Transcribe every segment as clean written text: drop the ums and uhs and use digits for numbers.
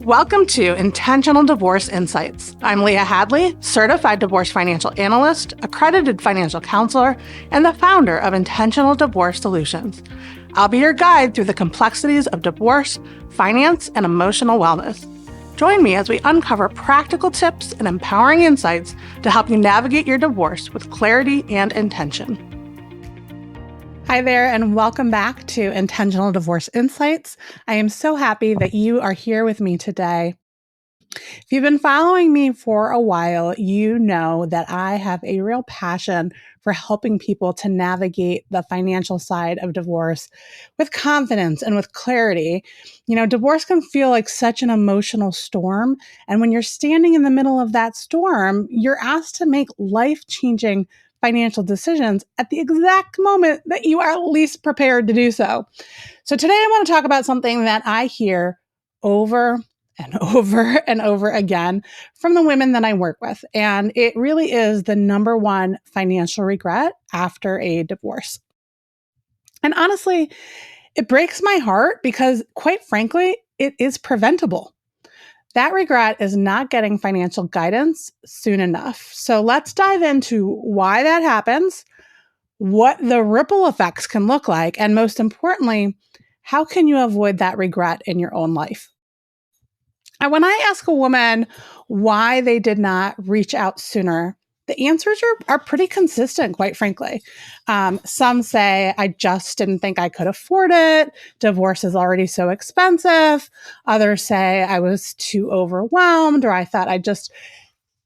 Welcome to Intentional Divorce Insights. I'm Leah Hadley, certified divorce financial analyst, accredited financial counselor, and the founder of Intentional Divorce Solutions. I'll be your guide through the complexities of divorce, finance, and emotional wellness. Join me as we uncover practical tips and empowering insights to help you navigate your divorce with clarity and intention. Hi there, and welcome back to Intentional Divorce Insights. I am so happy that you are here with me today. If you've been following me for a while, you know that I have a real passion for helping people to navigate the financial side of divorce with confidence and with clarity. You know, divorce can feel like such an emotional storm. And when you're standing in the middle of that storm, you're asked to make life-changing financial decisions at the exact moment that you are least prepared to do so. So today I want to talk about something that I hear over and over and over again from the women that I work with. And it really is the number one financial regret after a divorce. And honestly, it breaks my heart because, quite frankly, it is preventable. That regret is not getting financial guidance soon enough. So let's dive into why that happens, what the ripple effects can look like, and most importantly, how can you avoid that regret in your own life? And when I ask a woman why they did not reach out sooner, the answers are pretty consistent, quite frankly. Some say, I just didn't think I could afford it. Divorce is already so expensive. Others say I was too overwhelmed, or I thought I'd just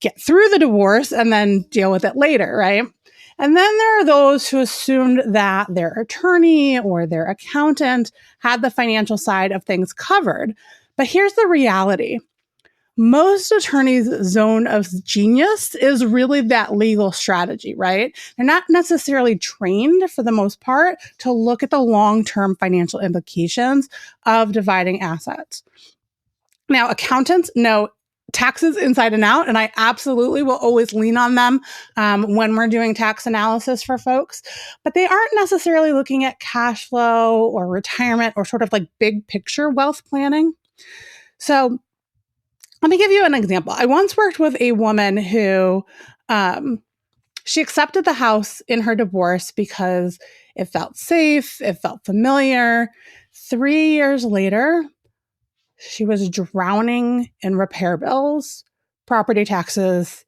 get through the divorce and then deal with it later, right? And then there are those who assumed that their attorney or their accountant had the financial side of things covered. But here's the reality. Most attorneys' zone of genius is really that legal strategy, right? They're not necessarily trained, for the most part, to look at the long-term financial implications of dividing assets. Now, accountants know taxes inside and out, and I absolutely will always lean on them when we're doing tax analysis for folks, but they aren't necessarily looking at cash flow or retirement or sort of like big picture wealth planning. So let me give you an example. I once worked with a woman who she accepted the house in her divorce because it felt safe, it felt familiar. 3 years later, she was drowning in repair bills, property taxes,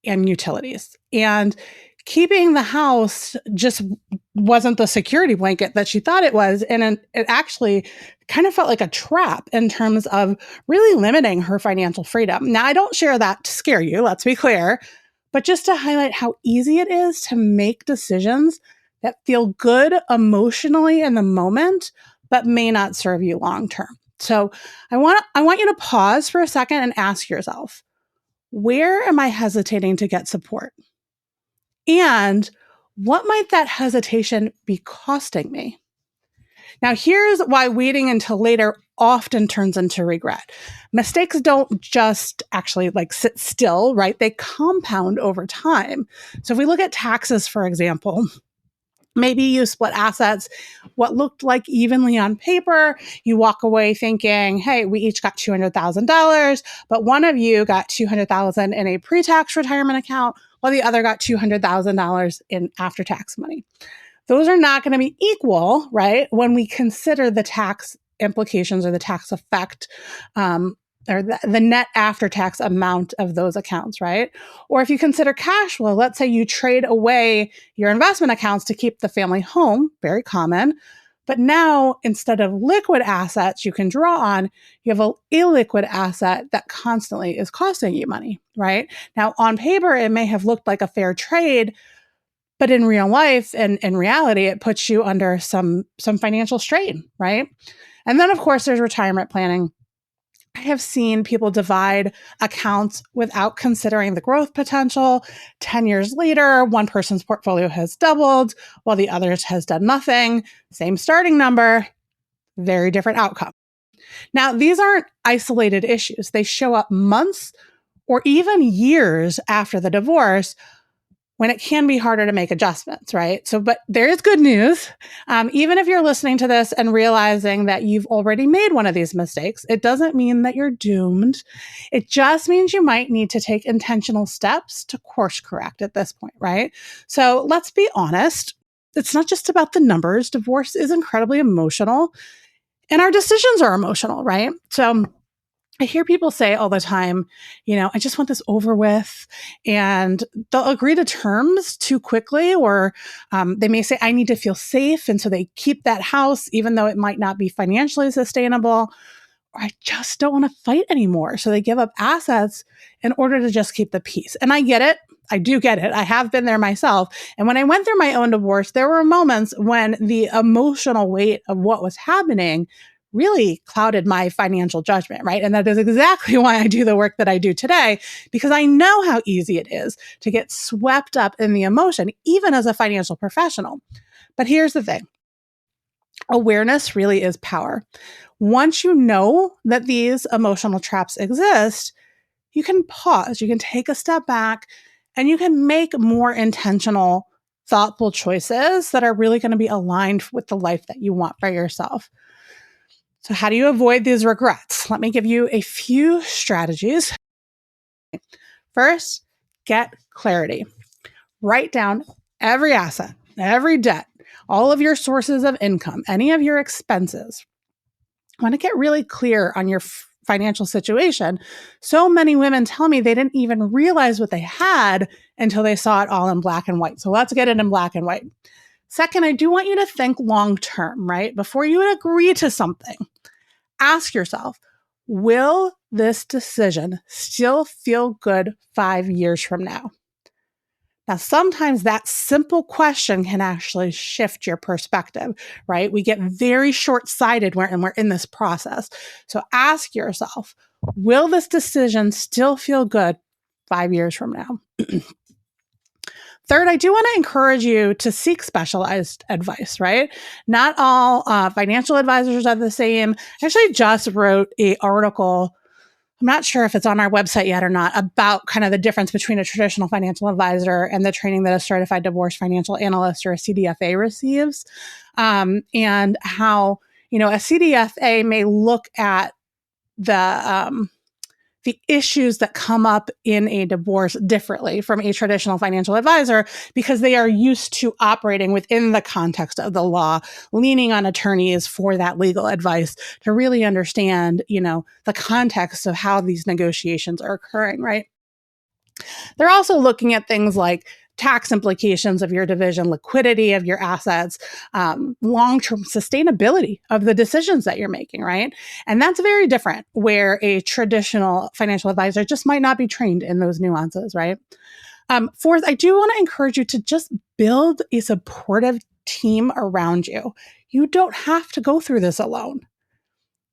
and utilities. And keeping the house just wasn't the security blanket that she thought it was. And it actually kind of felt like a trap in terms of really limiting her financial freedom. Now, I don't share that to scare you, let's be clear, but just to highlight how easy it is to make decisions that feel good emotionally in the moment, but may not serve you long term. So I want you to pause for a second and ask yourself, where am I hesitating to get support? And what might that hesitation be costing me? Now, here's why waiting until later often turns into regret. Mistakes don't just actually like sit still, right? They compound over time. So if we look at taxes, for example, maybe you split assets, what looked like evenly on paper. You walk away thinking, hey, we each got $200,000, but one of you got $200,000 in a pre-tax retirement account, while the other got $200,000 in after-tax money. Those are not going to be equal, right? When we consider the tax implications or the tax effect, or the net after-tax amount of those accounts, right? Or if you consider cash flow, let's say you trade away your investment accounts to keep the family home, very common. But now, instead of liquid assets you can draw on, you have an illiquid asset that constantly is costing you money, right? Now, on paper, it may have looked like a fair trade, but in real life and in reality, it puts you under some financial strain, right? And then, of course, there's retirement planning. I have seen people divide accounts without considering the growth potential. 10 years later, one person's portfolio has doubled while the other's has done nothing. Same starting number, very different outcome. Now, these aren't isolated issues. They show up months or even years after the divorce, when it can be harder to make adjustments, right? So, but there is good news. Even if you're listening to this and realizing that you've already made one of these mistakes, it doesn't mean that you're doomed. It just means you might need to take intentional steps to course correct at this point, right? So let's be honest. It's not just about the numbers. Divorce is incredibly emotional and our decisions are emotional, right? So I hear people say all the time, I just want this over with. And they'll agree to terms too quickly, or they may say, I need to feel safe. And so they keep that house, even though it might not be financially sustainable. Or I just don't want to fight anymore. So they give up assets in order to just keep the peace. And I get it. I do get it. I have been there myself. And when I went through my own divorce, there were moments when the emotional weight of what was happening really clouded my financial judgment, right? And that is exactly why I do the work that I do today, because I know how easy it is to get swept up in the emotion, even as a financial professional. But here's the thing. Awareness really is power. Once you know that these emotional traps exist, you can pause, you can take a step back, and you can make more intentional, thoughtful choices that are really going to be aligned with the life that you want for yourself. So how do you avoid these regrets? Let me give you a few strategies. First, get clarity. Write down every asset, every debt, all of your sources of income, any of your expenses. I want to get really clear on your financial situation. So many women tell me they didn't even realize what they had until they saw it all in black and white. So let's get it in black and white. Second, I do want you to think long term, right? Before you agree to something, ask yourself, will this decision still feel good 5 years from now? Now, sometimes that simple question can actually shift your perspective, right? We get very short-sighted when we're in this process. So ask yourself, will this decision still feel good 5 years from now? Third, I do want to encourage you to seek specialized advice, right? Not all financial advisors are the same. I actually just wrote an article, I'm not sure if it's on our website yet or not, about kind of the difference between a traditional financial advisor and the training that a certified divorce financial analyst or a CDFA receives. And how, a CDFA may look at the issues that come up in a divorce differently from a traditional financial advisor because they are used to operating within the context of the law, leaning on attorneys for that legal advice to really understand, the context of how these negotiations are occurring, right? They're also looking at things like tax implications of your division, liquidity of your assets, long-term sustainability of the decisions that you're making, right? And that's very different where a traditional financial advisor just might not be trained in those nuances, right? Fourth, I do want to encourage you to just build a supportive team around you. You don't have to go through this alone.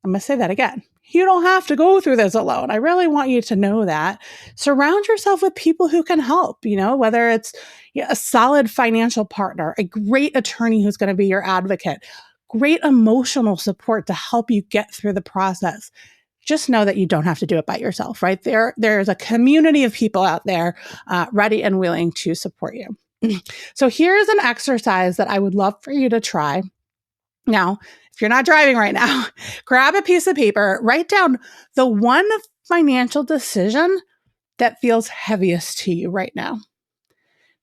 I'm going to say that again. You don't have to go through this alone. I really want you to know that. Surround yourself with people who can help, whether it's a solid financial partner, a great attorney who's going to be your advocate, great emotional support to help you get through the process. Just know that you don't have to do it by yourself, right? There's a community of people out there ready and willing to support you. So here's an exercise that I would love for you to try. Now, if you're not driving right now, grab a piece of paper, write down the one financial decision that feels heaviest to you right now.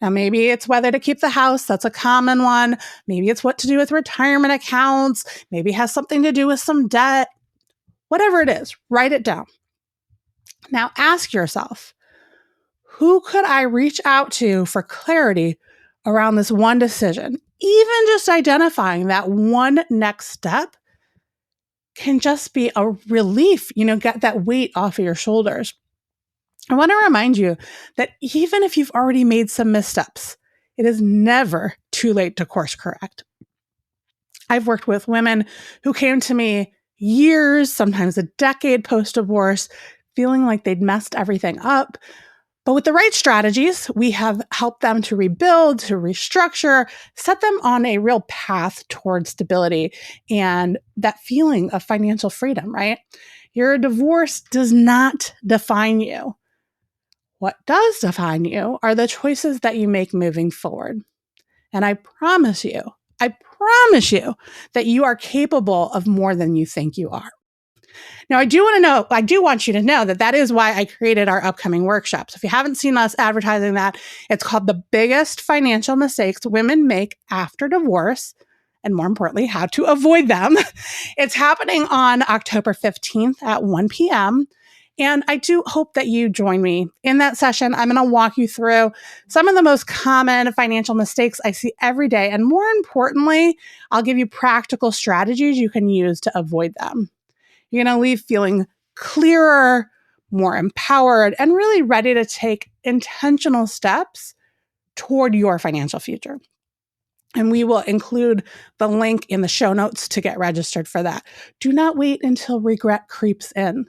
Now, maybe it's whether to keep the house. That's a common one. Maybe it's what to do with retirement accounts. Maybe it has something to do with some debt. Whatever it is, write it down. Now, ask yourself, who could I reach out to for clarity around this one decision? Even just identifying that one next step can just be a relief, get that weight off of your shoulders. I want to remind you that even if you've already made some missteps, it is never too late to course correct. I've worked with women who came to me years, sometimes a decade post-divorce, feeling like they'd messed everything up. But with the right strategies, we have helped them to rebuild, to restructure, set them on a real path towards stability and that feeling of financial freedom, right? Your divorce does not define you. What does define you are the choices that you make moving forward. And I promise you that you are capable of more than you think you are. Now, I do want you to know that is why I created our upcoming workshops. If you haven't seen us advertising that, it's called The Biggest Financial Mistakes Women Make After Divorce, and more importantly, how to avoid them. It's happening on October 15th at 1 p.m. And I do hope that you join me in that session. I'm going to walk you through some of the most common financial mistakes I see every day. And more importantly, I'll give you practical strategies you can use to avoid them. You're going to leave feeling clearer, more empowered, and really ready to take intentional steps toward your financial future. And we will include the link in the show notes to get registered for that. Do not wait until regret creeps in.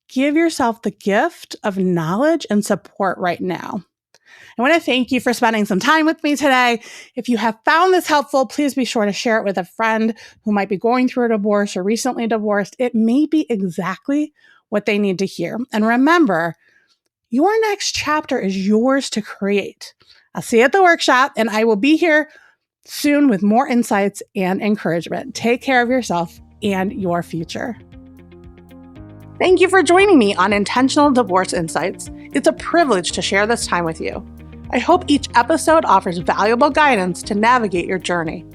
Give yourself the gift of knowledge and support right now. I want to thank you for spending some time with me today. If you have found this helpful, please be sure to share it with a friend who might be going through a divorce or recently divorced. It may be exactly what they need to hear. And remember, your next chapter is yours to create. I'll see you at the workshop, and I will be here soon with more insights and encouragement. Take care of yourself and your future. Thank you for joining me on Intentional Divorce Insights. It's a privilege to share this time with you. I hope each episode offers valuable guidance to navigate your journey.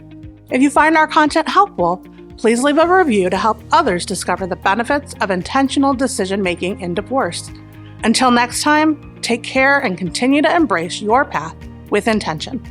If you find our content helpful, please leave a review to help others discover the benefits of intentional decision-making in divorce. Until next time, take care and continue to embrace your path with intention.